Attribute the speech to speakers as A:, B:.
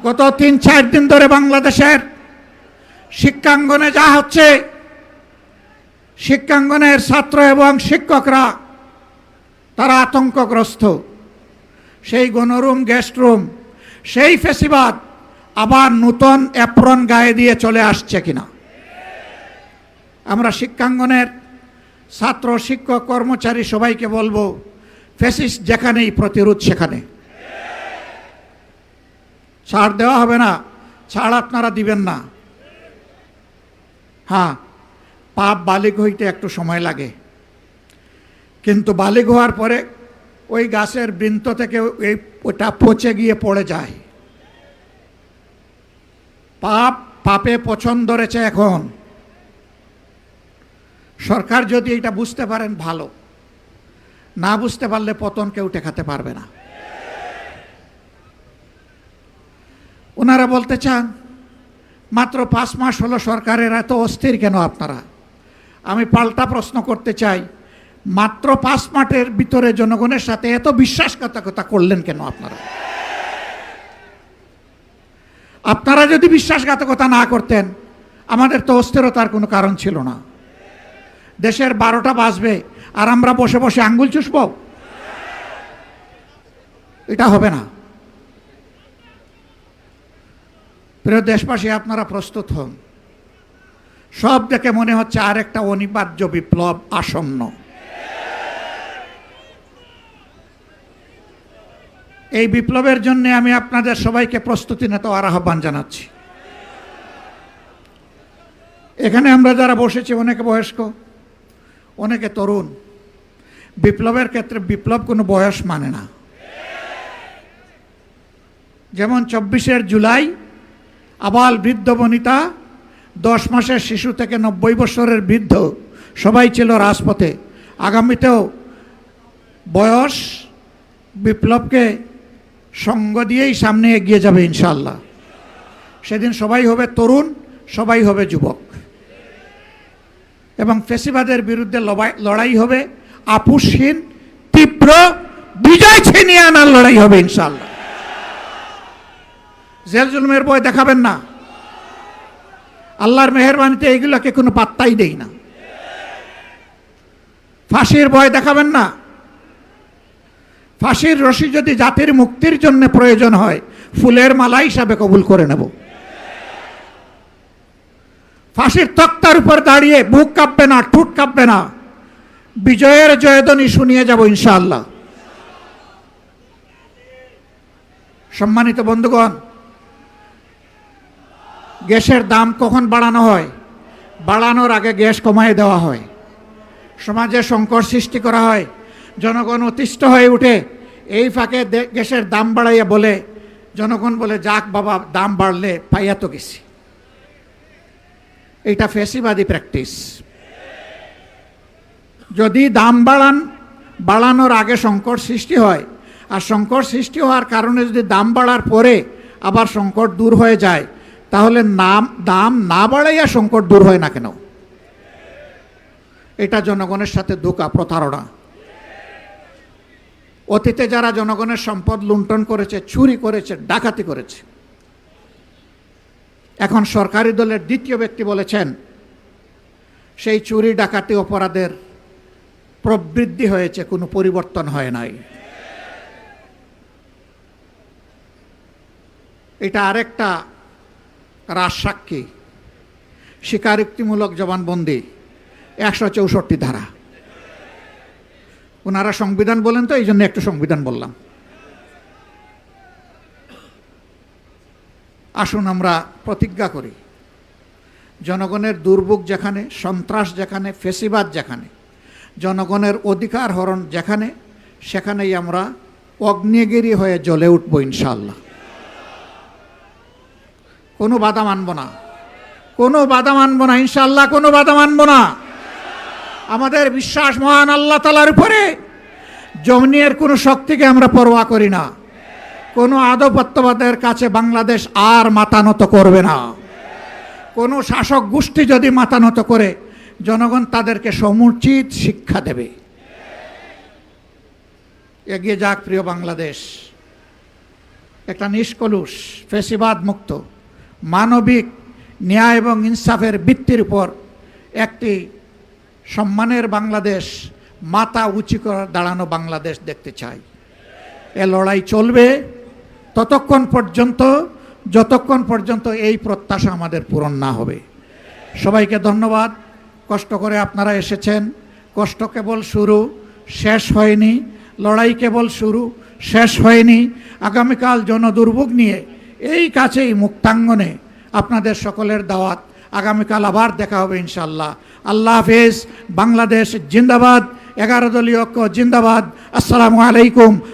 A: গত ৩-৪ দিন ধরে বাংলাদেশের শিক্ষাঙ্গনে যা হচ্ছে, শিক্ষাঙ্গনের ছাত্র এবং শিক্ষকরা তারা আতঙ্কগ্রস্ত। সেই গণরুম, গেস্ট রুম, সেই ফেসিবাদ আবার নূতন অ্যাপ্রন গায়ে দিয়ে চলে আসছে কিনা। আমরা শিক্ষাঙ্গনের ছাত্র, শিক্ষক, কর্মচারী সবাইকে বলবো, ফ্যাসিস্ট যেখানেই প্রতিরোধ সেখানে। ছাড় দেওয়া হবে না, ছাড় আপনারা দিবেন না। হ্যাঁ, পাপ বালিগ হইতে একটু সময় লাগে, কিন্তু বালিগ হওয়ার পরে ওই গাছের বৃন্ত থেকে ওটা পচে গিয়ে পড়ে যায়। পাপে পছন্দ ধরেছে এখন। সরকার যদি এটা বুঝতে পারেন ভালো, না বুঝতে পারলে পতন কেউ ঠেকাতে পারবে না। ওনারা বলতে চান মাত্র 5 মাস হলো সরকারের, এত অস্থির কেন আপনারা? আমি পাল্টা প্রশ্ন করতে চাই, মাত্র 5 মাসের ভিতরে জনগণের সাথে এত বিশ্বাসঘাতকতা করলেন কেন আপনারা? আপনারা যদি বিশ্বাসঘাতকতা না করতেন, আমাদের তো অস্থিরতার কোনো কারণ ছিল না। দেশের 12টা বাজবে আর আমরা বসে বসে আঙ্গুল চুষব? এটা হবে না। প্রিয় দেশবাসী, আপনারা প্রস্তুত হন। সব দেখে মনে হচ্ছে আরেকটা অনিবার্য বিপ্লব আসন্ন। এই বিপ্লবের জন্য আমি আপনাদের সবাইকে প্রস্তুতি নিতে আহ্বান জানাচ্ছি। এখানে আমরা যারা বসেছি, অনেকে বয়স্ক, অনেকে তরুণ। বিপ্লবের ক্ষেত্রে বিপ্লব কোনো বয়স মানে না। যেমন 24শে জুলাই আবাল বৃদ্ধ বনিতা, 10 মাসের শিশু থেকে 90 বছরের বৃদ্ধ সবাই ছিল রাজপথে। আগামীতেও বয়স বিপ্লবকে সঙ্গ দিয়েই সামনে এগিয়ে যাবে ইনশাআল্লাহ। সেদিন সবাই হবে তরুণ, সবাই হবে যুবক, এবং ফেসিবাদের বিরুদ্ধে লড়াই হবে আপোষহীন, তীব্র, বিজয় ছিনিয়ে আনার লড়াই হবে ইনশাআল্লাহ। জেল জুলুমের ভয় দেখাবেন না। আল্লাহর মেহেরবানিতে এগুলোকে কোনো পাত্তাই দেই না। ফাঁসির ভয় দেখাবেন না। ফাঁসির রশি যদি জাতির মুক্তির জন্য প্রয়োজন হয়, ফুলের মালা হিসাবে কবুল করে নেব। ফাঁসির তক্তার উপর দাঁড়িয়ে বুক কাঁপবে না, ঠোঁট কাঁপবে না, বিজয়ের জয়ধ্বনি শুনিয়ে যাব ইনশাআল্লাহ। সম্মানিত বন্ধুগণ, গ্যাসের দাম কখন বাড়ানো হয়? বাড়ানোর আগে গ্যাস কমায় দেওয়া হয়। সমাজে সংকট সৃষ্টি করা হয়, জনগণ অতিষ্ঠ হয়ে উঠে। এই ফাঁকে গ্যাসের দাম বাড়াইয়া বলে, জনগণ বলে, যাক বাবা, দাম বাড়লে পাইয়া তো গেছি। এইটা ফ্যাসিবাদী প্র্যাকটিস। যদি দাম বাড়ানোর আগে সংকট সৃষ্টি হয়, আর সংকট সৃষ্টি হওয়ার কারণে যদি দাম বাড়ার পরে আবার সংকট দূর হয়ে যায়, তাহলে দাম না বাড়াইয়া সংকট দূর হয় না কেন? এটা জনগণের সাথে ধোঁকা, প্রতারণা। অতীতে যারা জনগণের সম্পদ লুণ্ঠন করেছে, চুরি করেছে, ডাকাতি করেছে, এখন সরকারি দলের দ্বিতীয় ব্যক্তি বলেছেন সেই চুরি ডাকাতি অপরাধের প্রবৃদ্ধি হয়েছে, কোনো পরিবর্তন হয় নাই। এটা আরেকটা রাজসাক্ষী, স্বীকারোক্তিমূলক জবানবন্দি, 164 ধারা। ওনারা সংবিধান বলেন তো, এই জন্য একটু সংবিধান বললাম। আসুন আমরা প্রতিজ্ঞা করি, জনগণের দুর্ভোগ যেখানে, সন্ত্রাস যেখানে, ফেসিবাদ যেখানে, জনগণের অধিকার হরণ যেখানে, সেখানেই আমরা অগ্নিগিরি হয়ে জ্বলে উঠব ইনশাআল্লাহ। কোনো বাধা মানব না, কোনো বাধা মানব না ইনশাআল্লাহ, কোনো বাধা মানব না। আমাদের বিশ্বাস মহান আল্লাহ তাআলার উপরে। জমিনের কোনো শক্তিকে আমরা পরোয়া করি না। কোনো আধিপত্যবাদের কাছে বাংলাদেশ আর মাথা নত করবে না। কোনো শাসক গোষ্ঠী যদি মাথা নত করে, জনগণ তাদেরকে সমুচিত শিক্ষা দেবে। এগিয়ে যাক প্রিয় বাংলাদেশ। একটা নিষ্কলুষ ফেসিবাদ মুক্ত মানবিক ন্যায় এবং ইনসাফের ভিত্তির উপর একটি সম্মানের বাংলাদেশ, মাথা উঁচু করে দাঁড়ানো বাংলাদেশ দেখতে চাই। এ লড়াই চলবে ততক্ষণ পর্যন্ত যতক্ষণ পর্যন্ত এই প্রত্যাশা আমাদের পূরণ না হবে। সবাইকে ধন্যবাদ। কষ্ট করে আপনারা এসেছেন। কষ্ট কেবল শুরু, শেষ হয়নি। লড়াই কেবল শুরু, শেষ হয়নি। আগামীকাল জনদুর্ভোগ নিয়ে এই কাছেই মুক্তাঙ্গনে আপনাদের সকলের দাওয়াত। আগামীকাল আবার দেখা হবে ইনশাআল্লাহ। আল্লাহ হাফেজ। বাংলাদেশ জিন্দাবাদ। 11 দলীয় ঐক্য জিন্দাবাদ। আসসালামু আলাইকুম